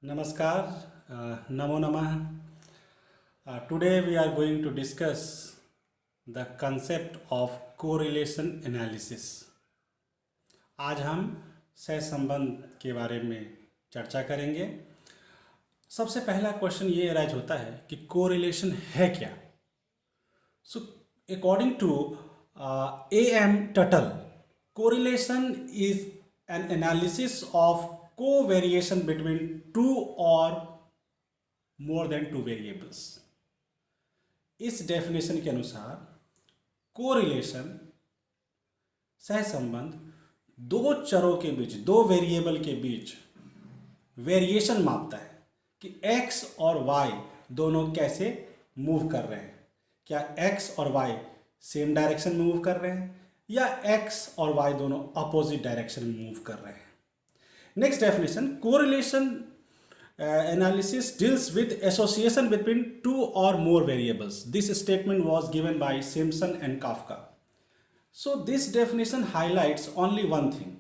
Namaskar, Namo Namah. Today we are going to discuss the concept of correlation analysis. आज हम सहसंबंध के बारे में चर्चा करेंगे। सबसे पहला क्वेश्चन ये अराइज होता है कि कोरिलेशन है क्या। So according to A.M. Tuttle, correlation is an analysis of covariation between two or more than two variables. इस डेफिनेशन के अनुसार कोरिलेशन सहसंबंध दो चरों के बीच, दो वेरिएबल के बीच वेरिएशन मापता है कि x और y दोनों कैसे मूव कर रहे हैं। क्या x और y सेम डायरेक्शन में मूव कर रहे हैं या x और y दोनों अपोजिट डायरेक्शन में मूव कर रहे हैं। Next definition, correlation analysis deals with association between two or more variables. This statement was given by Simpson and Kafka. So this definition highlights only one thing,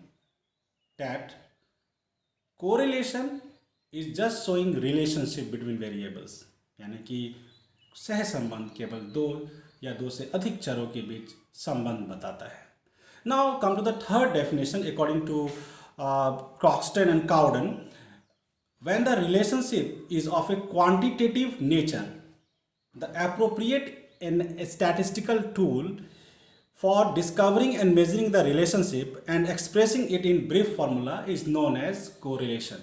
that correlation is just showing relationship between variables, यानी कि सहसंबंध केवल दो या दो से अधिक चरों के बीच संबंध बताता है। Now come to the third definition according to Croxton and Cowden. When the relationship is of a quantitative nature, the appropriate and statistical tool for discovering and measuring the relationship and expressing it in brief formula is known as correlation.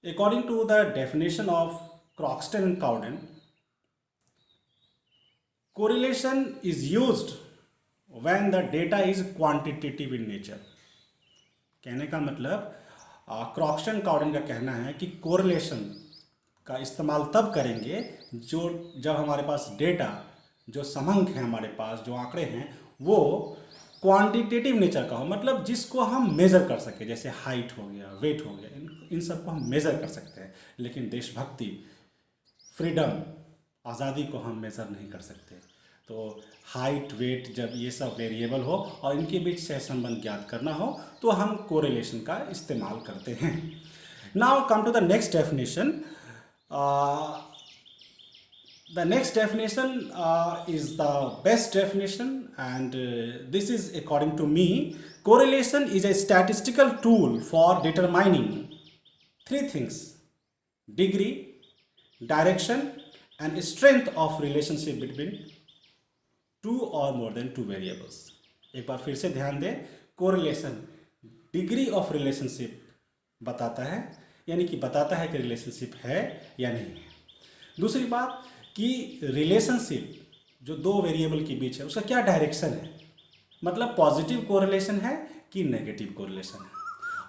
According to the definition of Croxton and Cowden, correlation is used when the data is quantitative in nature. कहने का मतलब क्रॉक्स्टन cow dung का कहना है कि correlation का इस्तेमाल तब करेंगे जब हमारे पास डेटा, जो समंक है हमारे पास, जो आंकड़े हैं वो क्वांटिटेटिव नेचर का हो, मतलब जिसको हम मेज़र कर सके, जैसे हाइट हो गया, वेट हो गया, इन सब को हम मेज़र कर सकते हैं। लेकिन देशभक्ति, फ्रीडम, आज़ादी को हम मेज़र नहीं कर सकते। तो हाइट, वेट, जब ये सब वेरिएबल हो और इनके बीच सहसंबंध ज्ञात करना हो तो हम कोरिलेशन का इस्तेमाल करते हैं। Now come to the next definition. The next definition is the best definition and this is according to me, correlation is a statistical tool for determining three things: degree, direction and strength of relationship between two or more than two variables. एक बार फिर से ध्यान दें, correlation degree of relationship बताता है, यानी कि बताता है कि रिलेशनशिप है या नहीं है। दूसरी बात कि रिलेशनशिप जो दो वेरिएबल के बीच है उसका क्या डायरेक्शन है, मतलब पॉजिटिव कोरिलेशन है कि नेगेटिव कोरिलेशन है।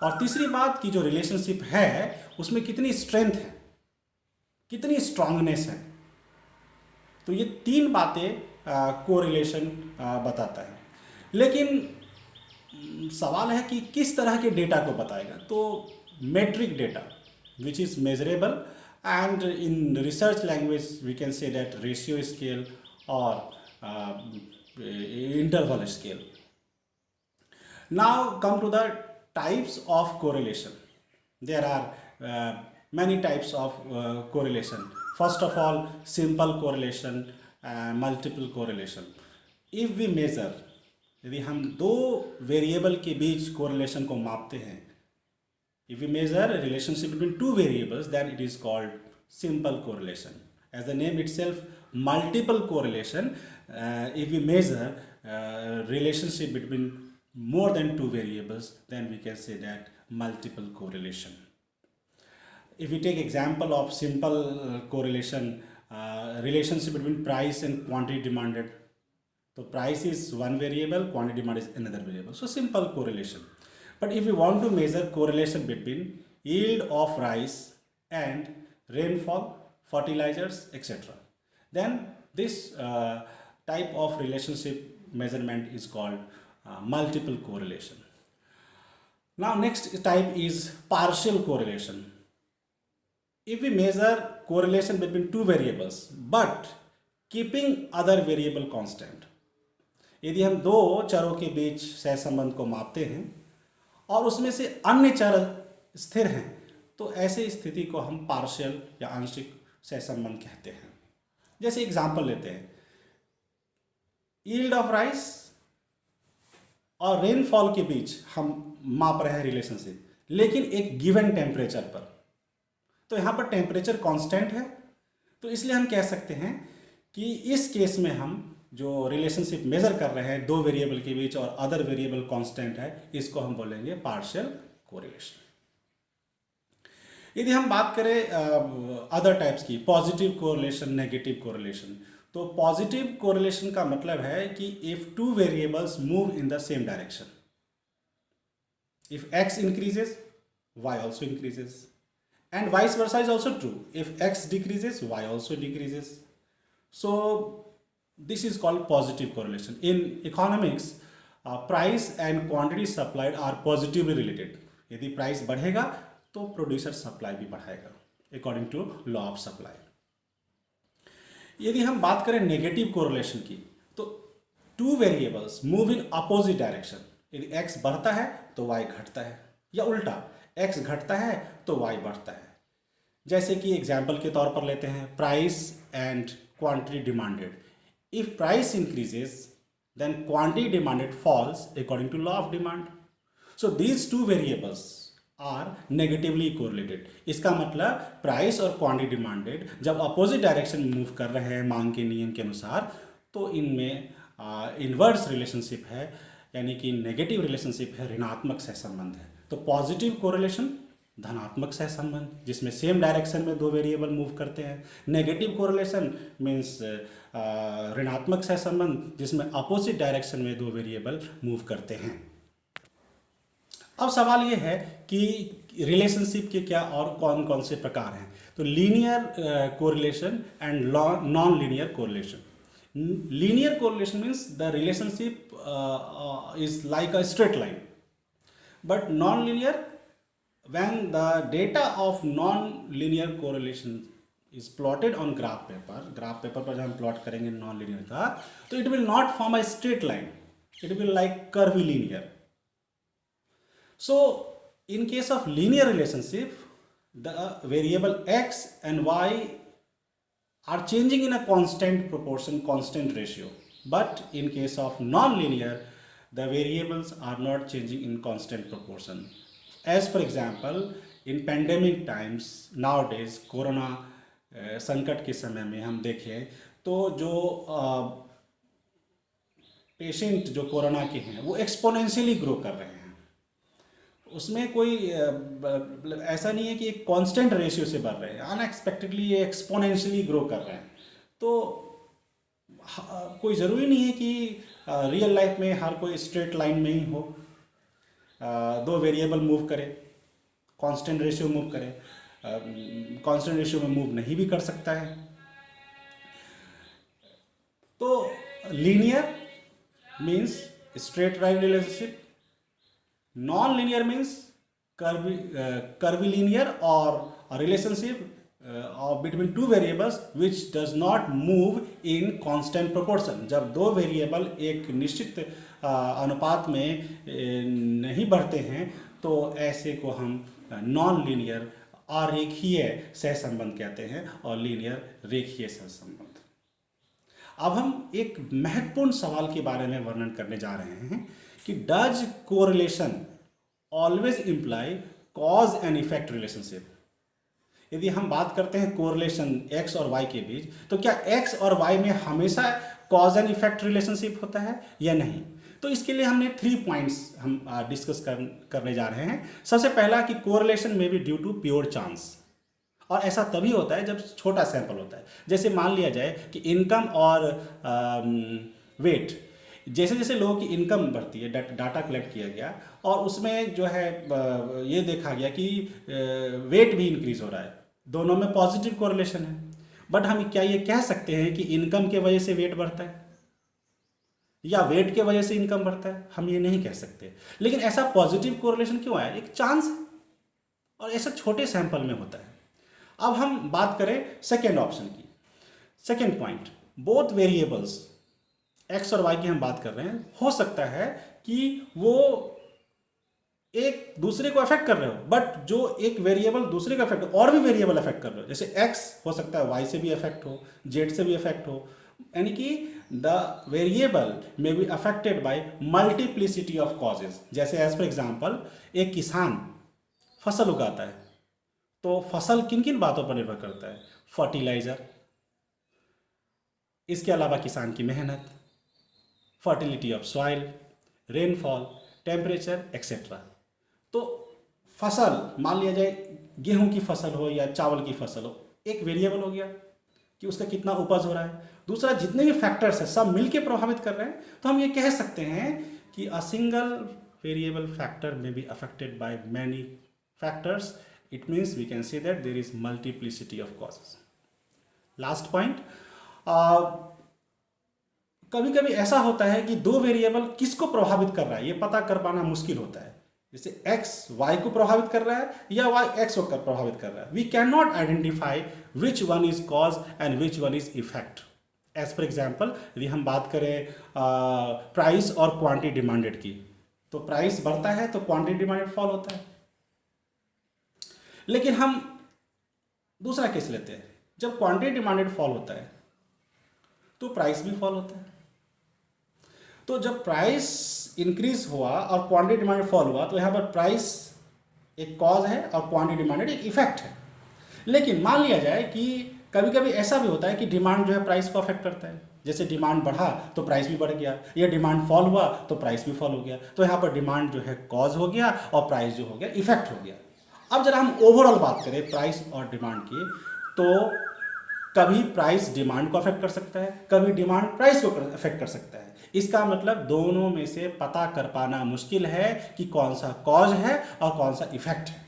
और तीसरी बात कि जो रिलेशनशिप है उसमें कितनी स्ट्रेंथ है, कितनी स्ट्रांगनेस है। तो ये तीन बातें कोरिलेशन बताता है। लेकिन सवाल है कि किस तरह के डेटा को बताएगा। तो metric data which is measurable and in research language we can say that ratio scale और interval scale. Now come to the types of correlation. There are many types of correlation. First of all, simple correlation, multiple correlation. If we measure, यदि हम दो variable के बीच correlation को मापते हैं, if we measure a relationship between two variables, then it is called simple correlation. As the name itself, multiple correlation. If we measure relationship between more than two variables, then we can say that multiple correlation. If we take example of simple correlation, relationship between price and quantity demanded. So price is one variable, quantity demand is another variable. So simple correlation. But if we want to measure correlation between yield of rice and rainfall, fertilizers, etc., then this type of relationship measurement is called multiple correlation. Now next type is partial correlation. If we measure correlation between two variables but keeping other variable constant, यदि हम दो चरों के बीच सहसंबंध को मापते हैं और उसमें से अन्य चर स्थिर हैं, तो ऐसे स्थिति को हम पार्शियल या आंशिक सहसंबंध कहते हैं। जैसे एग्जाम्पल लेते हैं, यील्ड ऑफ राइस और रेनफॉल के बीच हम माप रहे हैं रिलेशनशिप, लेकिन एक गिवन टेम्परेचर पर। तो यहाँ पर टेम्परेचर कांस्टेंट है, तो इसलिए हम कह सकते हैं कि इस केस में हम जो रिलेशनशिप मेजर कर रहे हैं दो वेरिएबल के बीच और अदर वेरिएबल कांस्टेंट है, इसको हम बोलेंगे पार्शियल कोरिलेशन। यदि हम बात करें अदर टाइप्स की, पॉजिटिव कोरिलेशन, नेगेटिव कोरिलेशन, तो पॉजिटिव कोरिलेशन का मतलब है कि if two variables move in the same direction, if x increases y also increases, and vice versa is also true, if x decreases y also decreases. So this is called positive correlation. In economics, price and quantity supplied are positively related. यदि price बढ़ेगा तो producer supply भी बढ़ाएगा according to law of supply. यदि हम बात करें negative correlation की, तो two variables move in opposite direction, यदि x बढ़ता है तो y घटता है, या उल्टा x घटता है तो y बढ़ता है। जैसे कि एग्जाम्पल के तौर पर लेते हैं price and quantity demanded. If price increases then quantity demanded falls according to law of demand. So these two variables are negatively correlated. इसका मतलब प्राइस और क्वांटिटी डिमांडेड जब अपोजिट डायरेक्शन में मूव कर रहे हैं मांग के नियम के अनुसार, तो इनमें इनवर्स रिलेशनशिप है, यानी कि नेगेटिव रिलेशनशिप है, ऋणात्मक सहसंबंध है। तो पॉजिटिव कोरिलेशन धनात्मक सहसंबंध, जिसमें सेम डायरेक्शन में दो वेरिएबल मूव करते हैं। नेगेटिव कोरिलेशन मीन्स ऋणात्मक सहसंबंध, जिसमें अपोजिट डायरेक्शन में दो वेरिएबल मूव करते हैं। अब सवाल ये है कि रिलेशनशिप के क्या और कौन कौन से प्रकार हैं। तो linear correlation and non linear correlation. Linear correlation means the relationship is like a straight line, but non-linear, when the data of non-linear correlation is plotted on graph paper पर जब हम प्लॉट करेंगे non-linear का, तो it will not form a straight line, it will like curvilinear. So in case of linear relationship, the variable x and y are changing in a constant proportion, constant ratio. But in case of non-linear, the variables are not changing in constant proportion. As for example, in pandemic times, nowadays, corona संकट के समय में हम देखें तो जो patient जो corona के हैं वो एक्सपोनेंशियली ग्रो कर रहे हैं। उसमें कोई ऐसा नहीं है कि एक कांस्टेंट रेशियो से बढ़ रहे हैं, अनएक्सपेक्टेडली ये एक्सपोनेंशियली ग्रो कर रहे हैं। तो कोई ज़रूरी नहीं है कि रियल लाइफ में हर कोई स्ट्रेट लाइन में ही हो, दो वेरिएबल मूव करे, कांस्टेंट रेशियो मूव करे, कांस्टेंट रेशियो में मूव नहीं भी कर सकता है। तो linear means straight line relationship, non-linear means curvilinear or a relationship between two variables which does not move in constant proportion। जब दो वेरिएबल एक निश्चित अनुपात में नहीं बढ़ते हैं तो ऐसे को हम नॉन लीनियर अरेखीय सहसंबंध कहते हैं और लीनियर रेखीय सहसंबंध। अब हम एक महत्वपूर्ण सवाल के बारे में वर्णन करने जा रहे हैं कि does correlation always imply cause and effect relationship. यदि हम बात करते हैं कोरिलेशन x और y के बीच, तो क्या x और y में हमेशा कॉज एंड इफेक्ट रिलेशनशिप होता है या नहीं? तो इसके लिए हमने 3 पॉइंट्स हम डिस्कस करने जा रहे हैं। सबसे पहला कि correlation may be due to pure chance, और ऐसा तभी होता है जब छोटा सैंपल होता है। जैसे मान लिया जाए कि इनकम और वेट, जैसे जैसे लोगों की इनकम बढ़ती है, डाटा कलेक्ट किया गया और उसमें जो है ये देखा गया कि वेट भी इंक्रीज हो रहा है, दोनों में पॉजिटिव कोरिलेशन है। बट हम क्या ये कह सकते हैं कि इनकम के वजह से वेट बढ़ता है या वेट के वजह से इनकम बढ़ता है? हम ये नहीं कह सकते। लेकिन ऐसा पॉजिटिव कोरिलेशन क्यों आया? एक चांस है और ऐसा छोटे सैंपल में होता है। अब हम बात करें सेकेंड ऑप्शन की, second point, both variables x और वाई की हम बात कर रहे हैं, हो सकता है कि वो एक दूसरे को अफेक्ट कर रहे हो, बट जो एक वेरिएबल दूसरे को अफेक्ट और भी वेरिएबल अफेक्ट कर रहे हो, जैसे x हो सकता है y से भी अफेक्ट हो, z से भी अफेक्ट हो, यानी कि द वेरिएबल में be affected bye multiplicity of causes. जैसे एज फॉर एग्जांपल एक किसान फसल उगाता है, तो फसल किन किन बातों पर निर्भर करता है? फर्टिलाइजर, इसके अलावा किसान की मेहनत, fertility of soil, rainfall, temperature etcetera. तो फसल, मान लिया जाए गेहूं की फसल हो या चावल की फसल हो, एक वेरिएबल हो गया कि उसका कितना उपज हो रहा है। दूसरा, जितने भी फैक्टर्स हैं सब मिलके प्रभावित कर रहे हैं, तो हम ये कह सकते हैं कि a single variable factor may be affected by many factors. It means we can say that there is multiplicity of causes. Last point, कभी कभी ऐसा होता है कि दो वेरिएबल किसको प्रभावित कर रहा है ये पता कर पाना मुश्किल होता है। जैसे x y को प्रभावित कर रहा है या y x को प्रभावित कर रहा है। We can not identify which one is cause and which one is effect. As for example, यदि हम बात करें प्राइस और क्वांटिटी डिमांडेड की, तो प्राइस बढ़ता है तो क्वांटिटी डिमांडेड फॉल होता है। लेकिन हम दूसरा केस लेते हैं, जब क्वांटिटी डिमांडेड फॉल होता है तो प्राइस भी फॉल होता है। तो जब प्राइस इंक्रीज हुआ और क्वांटिटी डिमांड फॉल हुआ, तो यहाँ पर प्राइस एक कॉज है और क्वांटिटी डिमांडेड एक इफेक्ट है। लेकिन मान लिया जाए कि कभी कभी ऐसा भी होता है कि डिमांड जो है प्राइस को अफेक्ट करता है। जैसे डिमांड बढ़ा तो प्राइस भी बढ़ गया, या डिमांड फॉल हुआ तो प्राइस भी फॉल हो गया। तो यहाँ पर डिमांड जो है कॉज हो गया और प्राइस जो हो गया इफेक्ट हो गया। अब जरा हम ओवरऑल बात करें प्राइस और डिमांड की, तो कभी प्राइस डिमांड को अफेक्ट कर सकता है, कभी डिमांड प्राइस को अफेक्ट कर सकता है। इसका मतलब दोनों में से पता कर पाना मुश्किल है कि कौन सा कॉज है और कौन सा इफेक्ट है।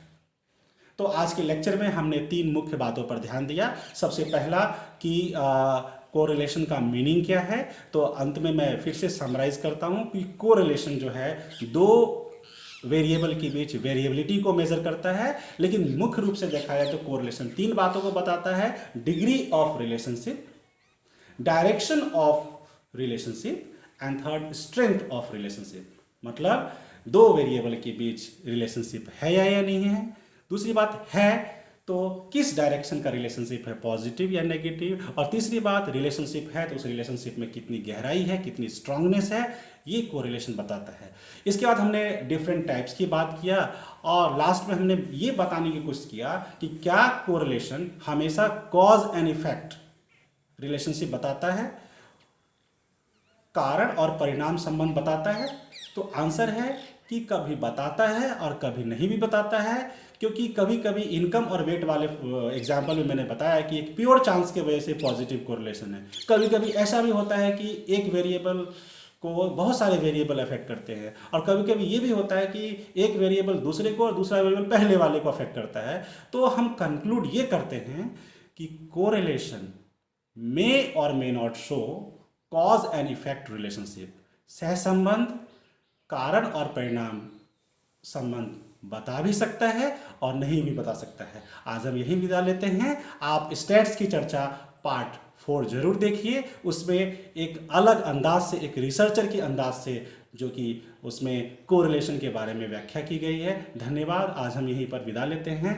तो आज के लेक्चर में हमने 3 मुख्य बातों पर ध्यान दिया। सबसे पहला कि कोरिलेशन का मीनिंग क्या है। तो अंत में मैं फिर से समराइज करता हूँ कि कोरिलेशन जो है दो वेरिएबल के बीच वेरिएबिलिटी को मेजर करता है, लेकिन मुख्य रूप से देखा जाए तो कोरिलेशन 3 बातों को बताता है: degree of relationship, direction of relationship and third strength of relationship. मतलब दो वेरिएबल के बीच रिलेशनशिप है या नहीं है। दूसरी बात है तो किस डायरेक्शन का रिलेशनशिप है, पॉजिटिव या नेगेटिव। और तीसरी बात, रिलेशनशिप है तो उस रिलेशनशिप में कितनी गहराई है, कितनी स्ट्रांगनेस है, ये कोरिलेशन बताता है। इसके बाद हमने डिफरेंट टाइप्स की बात किया और लास्ट में हमने ये बताने की कोशिश किया कि क्या कोरिलेशन हमेशा कॉज एंड इफेक्ट रिलेशनशिप बताता है, कारण और परिणाम संबंध बताता है। तो आंसर है कि कभी बताता है और कभी नहीं भी बताता है, क्योंकि कभी कभी इनकम और वेट वाले एग्जाम्पल में मैंने बताया कि एक प्योर चांस के वजह से पॉजिटिव कोरिलेशन है। कभी कभी ऐसा भी होता है कि एक वेरिएबल को बहुत सारे वेरिएबल अफेक्ट करते हैं, और कभी कभी ये भी होता है कि एक वेरिएबल दूसरे को और दूसरा वेरिएबल पहले वाले को अफेक्ट करता है। तो हम कंक्लूड ये करते हैं कि कोरिलेशन मे और may not show cause and effect relationship. सहसंबंध, कारण और परिणाम संबंध बता भी सकता है और नहीं भी बता सकता है। आज हम यही विदा लेते हैं। आप स्टैट्स की चर्चा पार्ट 4 जरूर देखिए, उसमें एक अलग अंदाज से, एक रिसर्चर के अंदाज से, जो कि उसमें कोरिलेशन के बारे में व्याख्या की गई है। धन्यवाद। आज हम यहीं पर विदा लेते हैं।